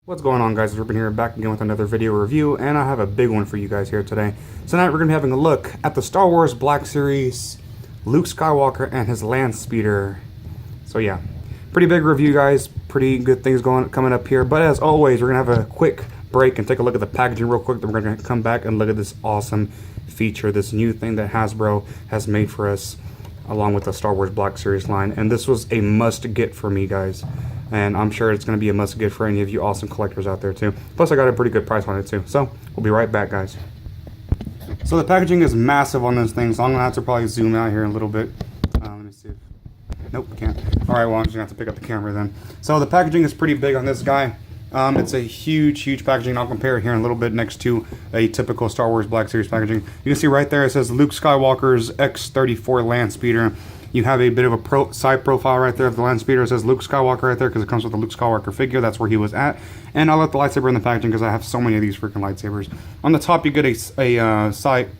What's going on, guys? It's Ruben here, back again with another video review, and I have a big one for you guys here today. Tonight we're going to be having a look at the Star Wars Black Series Luke Skywalker and his Landspeeder. So yeah, pretty big review, guys. Pretty good things coming up here. But as always, we're going to have a quick break and take a look at the packaging real quick. Then we're going to come back and look at this awesome feature, this new thing that Hasbro has made for us, along with the Star Wars Black Series line. And this was a must-get for me, guys. And I'm sure it's going to be a must-get for any of you awesome collectors out there, too. Plus, I got a pretty good price on it, too. So, we'll be right back, guys. So, the packaging is massive on this thing, so I'm going to have to probably zoom out here a little bit. Let me see if... Nope, can't. Alright, well, I'm just going to have to pick up the camera then. So, the packaging is pretty big on this guy. It's a huge packaging. I'll compare it here in a little bit next to a typical Star Wars Black Series packaging. You can see right there, it says Luke Skywalker's X-34 Landspeeder. You have a bit of a side profile right there of the Landspeeder. It says Luke Skywalker right there because it comes with the Luke Skywalker figure. That's where he was at. And I left the lightsaber in the packaging because I have so many of these freaking lightsabers. On the top, you get a side,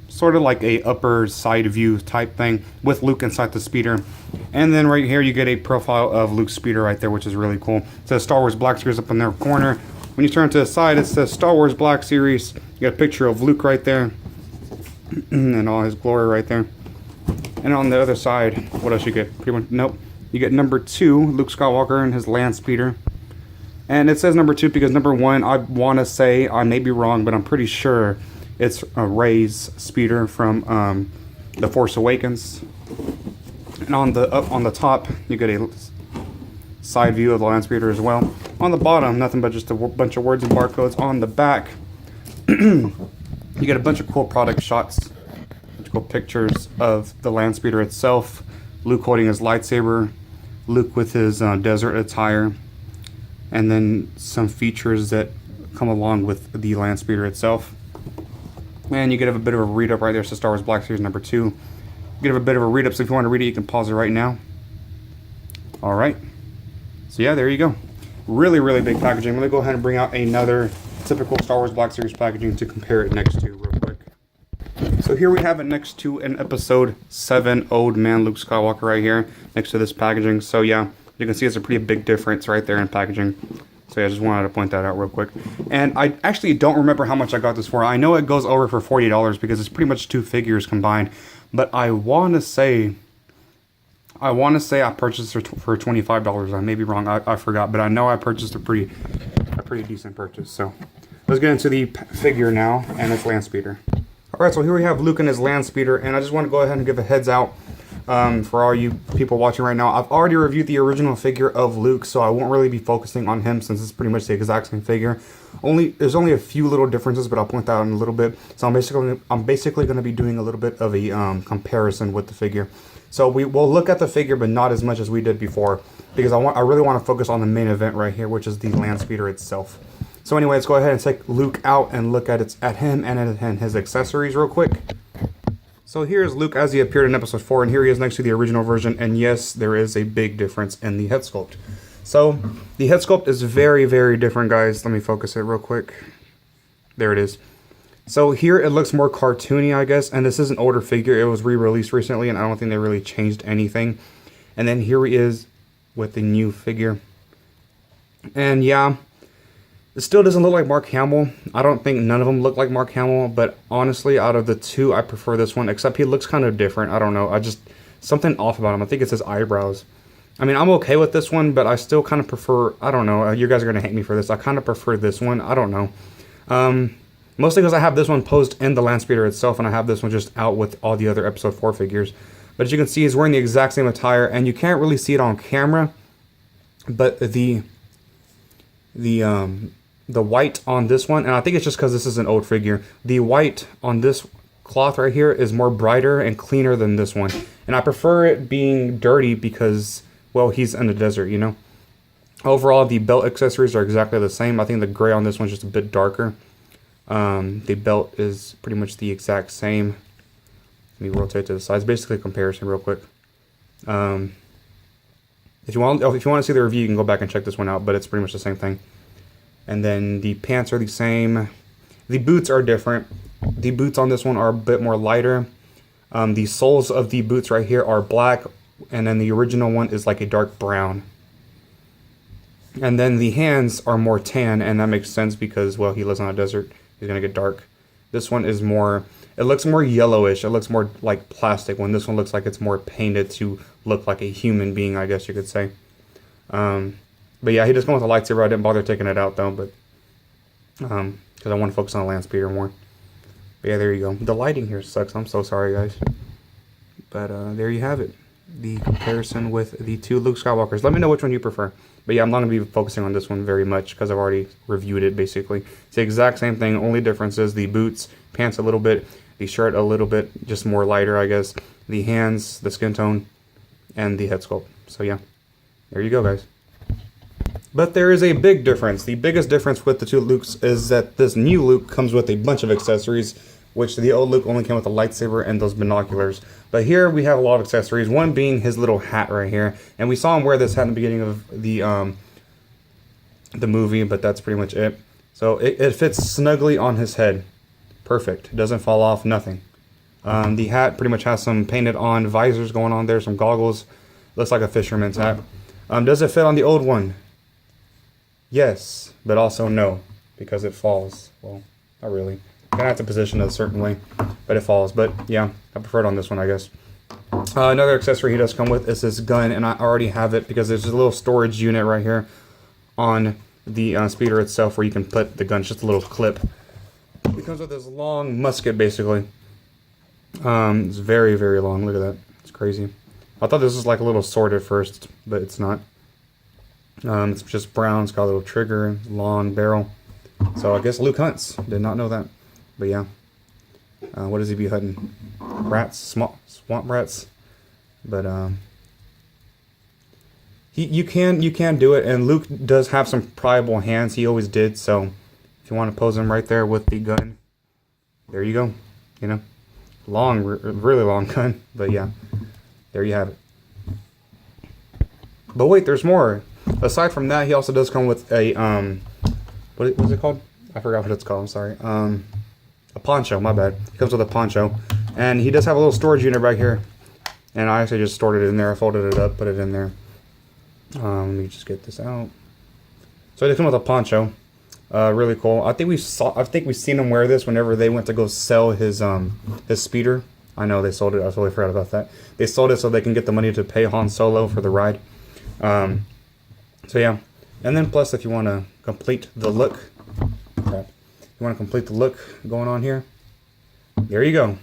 sort of like a upper side view type thing with Luke inside the speeder. And then right here, you get a profile of Luke's speeder right there, which is really cool. It says Star Wars Black Series up in their corner. When you turn to the side, it says Star Wars Black Series. You get a picture of Luke right there and all his glory right there. And on the other side, what else you get? Pretty much, nope. You get number 2, Luke Skywalker and his Landspeeder. And it says number 2 because number 1, I want to say, I may be wrong, but I'm pretty sure it's a Rey's speeder from The Force Awakens. And on the top, you get a side view of the Landspeeder as well. On the bottom, nothing but just a bunch of words and barcodes. On the back, you get a bunch of cool product shots. Pictures of the Landspeeder itself, Luke holding his lightsaber, Luke with his desert attire, and then some features that come along with the Landspeeder itself. And you get a bit of a read up right there, so Star Wars Black Series number 2. You get a bit of a read up, so if you want to read it, you can pause it right now. Alright, so yeah, there you go. Really big packaging. I'm going to go ahead and bring out another typical Star Wars Black Series packaging to compare it next to real quick. So here we have it next to an episode 7 Old Man Luke Skywalker right here next to this packaging. So yeah, you can see it's a pretty big difference right there in packaging. So yeah, I just wanted to point that out real quick. And I actually don't remember how much I got this for. I know it goes over for $40 because it's pretty much 2 figures combined. But I want to say I purchased it for $25. I may be wrong. I forgot, but I know I purchased a pretty decent purchase. So let's get into the figure now and its Landspeeder. Alright, so here we have Luke and his Landspeeder, and I just want to go ahead and give a heads out for all you people watching right now. I've already reviewed the original figure of Luke, so I won't really be focusing on him since it's pretty much the exact same figure. There's only a few little differences, but I'll point that out in a little bit. So I'm basically going to be doing a little bit of a comparison with the figure. So we'll look at the figure, but not as much as we did before, because I really want to focus on the main event right here, which is the Landspeeder itself. So anyway, let's go ahead and take Luke out and look at him and his accessories real quick. So here's Luke as he appeared in episode 4, and here he is next to the original version, and yes, there is a big difference in the head sculpt. So the head sculpt is very different, guys. Let me focus it real quick. There it is. So here it looks more cartoony, I guess, and this is an older figure. It was re-released recently, and I don't think they really changed anything. And then here he is with the new figure. And yeah, it still doesn't look like Mark Hamill. I don't think none of them look like Mark Hamill, but honestly, out of the 2, I prefer this one, except he looks kind of different. I don't know. Something off about him. I think it's his eyebrows. I mean, I'm okay with this one, but I still kind of prefer, I don't know. You guys are going to hate me for this. I kind of prefer this one. I don't know. Mostly because I have this one posed in the Landspeeder itself, and I have this one just out with all the other episode 4 figures. But as you can see, he's wearing the exact same attire, and you can't really see it on camera, but the white on this one, and I think it's just because this is an old figure, the white on this cloth right here is more brighter and cleaner than this one. And I prefer it being dirty because, well, he's in the desert, you know. Overall, the belt accessories are exactly the same. I think the gray on this one's just a bit darker. The belt is pretty much the exact same. Let me rotate to the sides. Basically a comparison real quick. If you want to see the review, you can go back and check this one out, but it's pretty much the same thing. And then the pants are the same. The boots are different. The boots on this one are a bit more lighter. The soles of the boots right here are black, and then the original one is like a dark brown. And then the hands are more tan, and that makes sense because, well, he lives on a desert. He's going to get dark. This one is more, it looks more yellowish. It looks more like plastic, when this one looks like it's more painted to look like a human being, I guess you could say. But yeah, he just went with a lightsaber. I didn't bother taking it out, though, but because I want to focus on Landspeeder more. But yeah, there you go. The lighting here sucks. I'm so sorry, guys. But there you have it. The comparison with the two Luke Skywalkers. Let me know which one you prefer. But yeah, I'm not going to be focusing on this one very much because I've already reviewed it, basically. It's the exact same thing. Only difference is the boots, pants a little bit, the shirt a little bit, just more lighter, I guess. The hands, the skin tone, and the head sculpt. So yeah, there you go, guys. But there is a big difference. The biggest difference with the two Lukes is that this new Luke comes with a bunch of accessories, which the old Luke only came with a lightsaber and those binoculars. But here we have a lot of accessories, one being his little hat right here. And we saw him wear this hat in the beginning of the movie, but that's pretty much it. So it fits snugly on his head. Perfect. It doesn't fall off, nothing. The hat pretty much has some painted on visors going on there, some goggles. Looks like a fisherman's hat. Does it fit on the old one? Yes, but also no, because it falls. Well, not really. Gonna have to position it a certain way, but it falls. But yeah, I prefer it on this one, I guess. Another accessory he does come with is this gun, and I already have it because there's a little storage unit right here on the speeder itself where you can put the gun. It's just a little clip. It comes with this long musket, basically. It's very, very long. Look at that. It's crazy. I thought this was like a little sword at first, but it's not. It's just brown. It's got a little trigger, long barrel. So I guess Luke hunts. Did not know that. But yeah. What does he be hunting? Rats? Swamp rats? But you can do it, and Luke does have some pliable hands. He always did. So if you want to pose him right there with the gun, there you go. You know, long, really long gun. But yeah, there you have it. But wait, there's more. Aside from that, he also does come with a what was it called? I forgot what it's called. I'm sorry. A poncho. My bad. He comes with a poncho, and he does have a little storage unit right here. And I actually just stored it in there. I folded it up, put it in there. Let me just get this out. So they come with a poncho. Really cool. I think we've seen him wear this whenever they went to go sell his speeder. I know they sold it. I totally forgot about that. They sold it so they can get the money to pay Han Solo for the ride. So yeah, and then plus if you want to complete the look, going on here, there you go.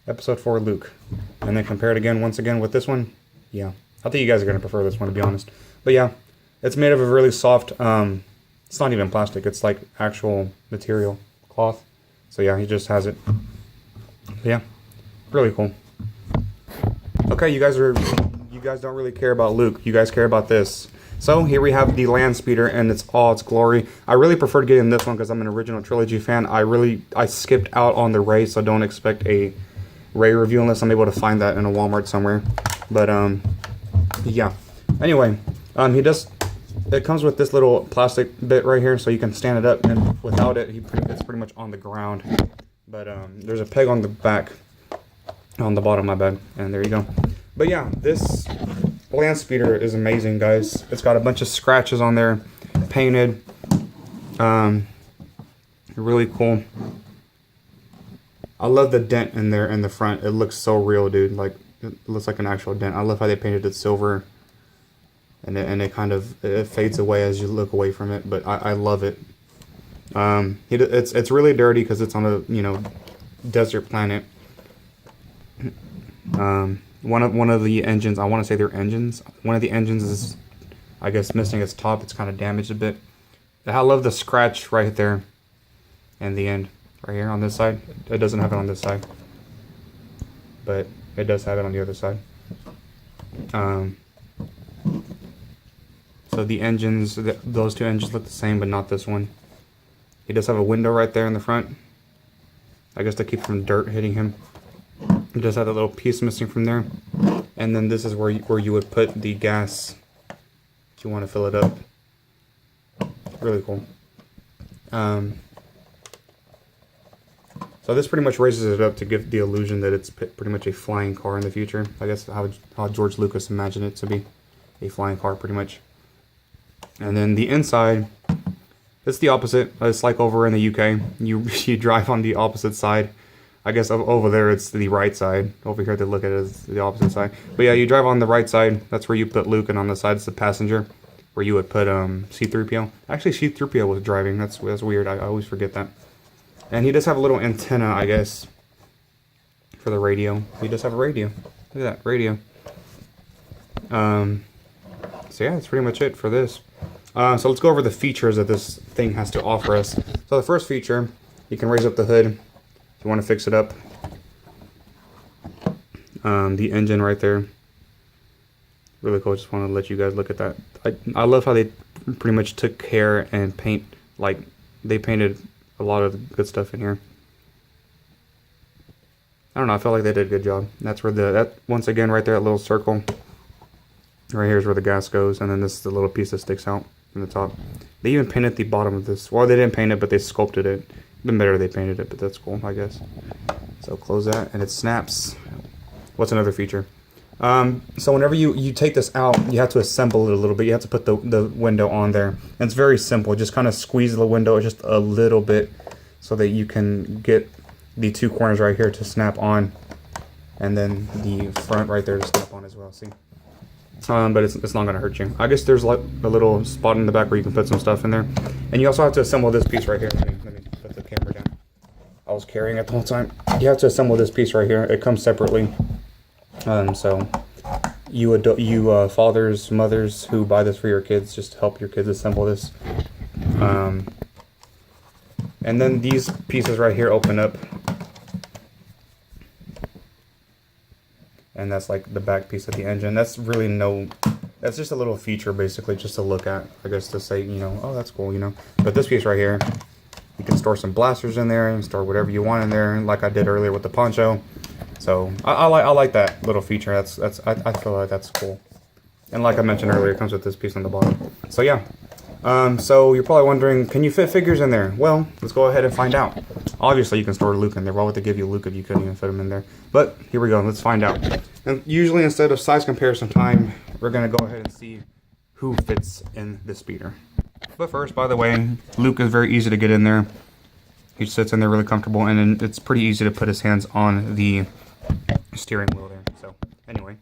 Episode 4 Luke, and then compare it again once again with this one. Yeah, I think you guys are gonna prefer this one, to be honest. But yeah, it's made of a really soft. It's not even plastic. It's like actual material, cloth. So yeah, he just has it. Yeah, really cool. Okay, you guys don't really care about Luke. You guys care about this. So here we have the Landspeeder and it's all its glory. I really preferred getting this one because I'm an original trilogy fan. I skipped out on the Rey, so don't expect a Rey review unless I'm able to find that in a Walmart somewhere. But yeah. Anyway, it comes with this little plastic bit right here, so you can stand it up, and without it, it's pretty much on the ground. But there's a peg on the back, on the bottom, my bad, and there you go. But yeah, this Landspeeder is amazing, guys. It's got a bunch of scratches on there, painted. Really cool. I love the dent in there in the front. It looks so real, dude. Like, it looks like an actual dent. I love how they painted it silver, and it kind of fades away as you look away from it. But I love it. It's really dirty because it's on a desert planet. One of the engines, I want to say they're engines. One of the engines is, I guess, missing its top. It's kind of damaged a bit. I love the scratch right there, and the end right here on this side. It doesn't have it on this side, but it does have it on the other side. So the engines, those two engines look the same, but not this one. He does have a window right there in the front, I guess to keep from dirt hitting him. It does have a little piece missing from there, and then this is where you would put the gas if you want to fill it up. Really cool. So this pretty much raises it up to give the illusion that it's pretty much a flying car in the future. I guess how George Lucas imagined it to be. a flying car pretty much. And then the inside, it's the opposite. It's like over in the UK, you drive on the opposite side. I guess over there it's the right side. Over here they look at it as the opposite side. But yeah, you drive on the right side. That's where you put Luke, and on the side is the passenger, where you would put C-3PO. Actually, C-3PO was driving. That's weird. I always forget that. And he does have a little antenna, I guess, for the radio. He does have a radio. Look at that, radio. So yeah, that's pretty much it for this. So let's go over the features that this thing has to offer us. So the first feature, you can raise up the hood if you want to fix it up. The engine right there, really cool. Just want to let you guys look at that. I love how they pretty much took care and they painted a lot of good stuff in here. I don't know, I felt like they did a good job. That's where that once again right there, that little circle right here is where the gas goes, and then this is the little piece that sticks out from the top. They even painted the bottom of this. Well, they didn't paint it, but they sculpted it. It'd been better if they painted it, but that's cool, I guess. So close that, and it snaps. What's another feature? So whenever you take this out, you have to assemble it a little bit. You have to put the window on there. And it's very simple. Just kind of squeeze the window just a little bit so that you can get the two corners right here to snap on. And then the front right there to snap on as well, see? But it's not going to hurt you. I guess there's like a little spot in the back where you can put some stuff in there. And you also have to assemble this piece right here. Let me put the camera down. I was carrying it the whole time. You have to assemble this piece right here. It comes separately. So you fathers, mothers who buy this for your kids, just help your kids assemble this. And then these pieces right here open up. And that's like the back piece of the engine. That's really that's just a little feature basically just to look at, I guess, to say, you know, oh, that's cool, you know. But this piece right here, you can store some blasters in there and store whatever you want in there, like I did earlier with the poncho. So I like that little feature. I feel like that's cool. And like I mentioned earlier, it comes with this piece on the bottom. So yeah. So you're probably wondering, can you fit figures in there? Well, let's go ahead and find out. Obviously, you can store Luke in there. Why would they give you Luke if you couldn't even fit him in there? But here we go. Let's find out. And usually, instead of size comparison time, we're going to go ahead and see who fits in the speeder. But first, by the way, Luke is very easy to get in there. He sits in there really comfortable, and it's pretty easy to put his hands on the steering wheel there. So, anyway.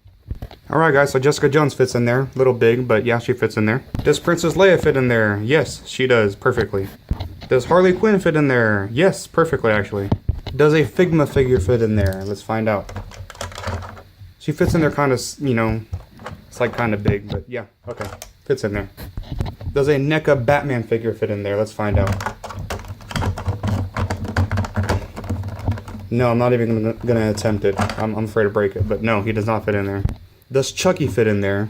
Alright guys, so Jessica Jones fits in there. A little big, but yeah, she fits in there. Does Princess Leia fit in there? Yes, she does, perfectly. Does Harley Quinn fit in there? Yes, perfectly actually. Does a Figma figure fit in there? Let's find out. She fits in there kind of, you know, it's like kind of big, but yeah, okay, fits in there. Does a NECA Batman figure fit in there? Let's find out. No, I'm not even gonna attempt it. I'm afraid to break it, but no, he does not fit in there. Does Chucky fit in there?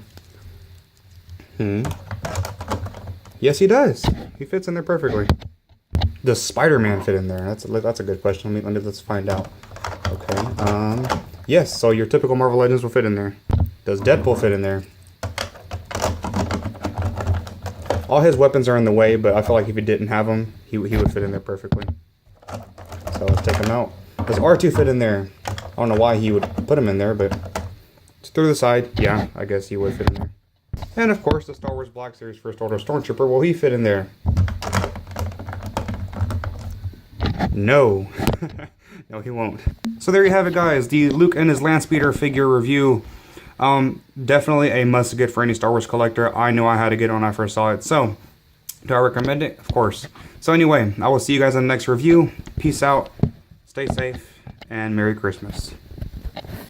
Yes, he does. He fits in there perfectly. Does Spider-Man fit in there? That's a good question. Let's find out. Okay. Yes. So your typical Marvel Legends will fit in there. Does Deadpool fit in there? All his weapons are in the way, but I feel like if he didn't have them, he would fit in there perfectly. So let's take him out. Does R2 fit in there? I don't know why he would put him in there, but through the side, yeah, I guess he would fit in there. And of course, the Star Wars Black Series First Order Stormtrooper, will he fit in there? No. No, he won't. So there you have it, guys. The Luke and his Landspeeder figure review. Definitely a must-get for any Star Wars collector. I knew I had to get it when I first saw it. So, do I recommend it? Of course. So anyway, I will see you guys in the next review. Peace out. Stay safe. And Merry Christmas.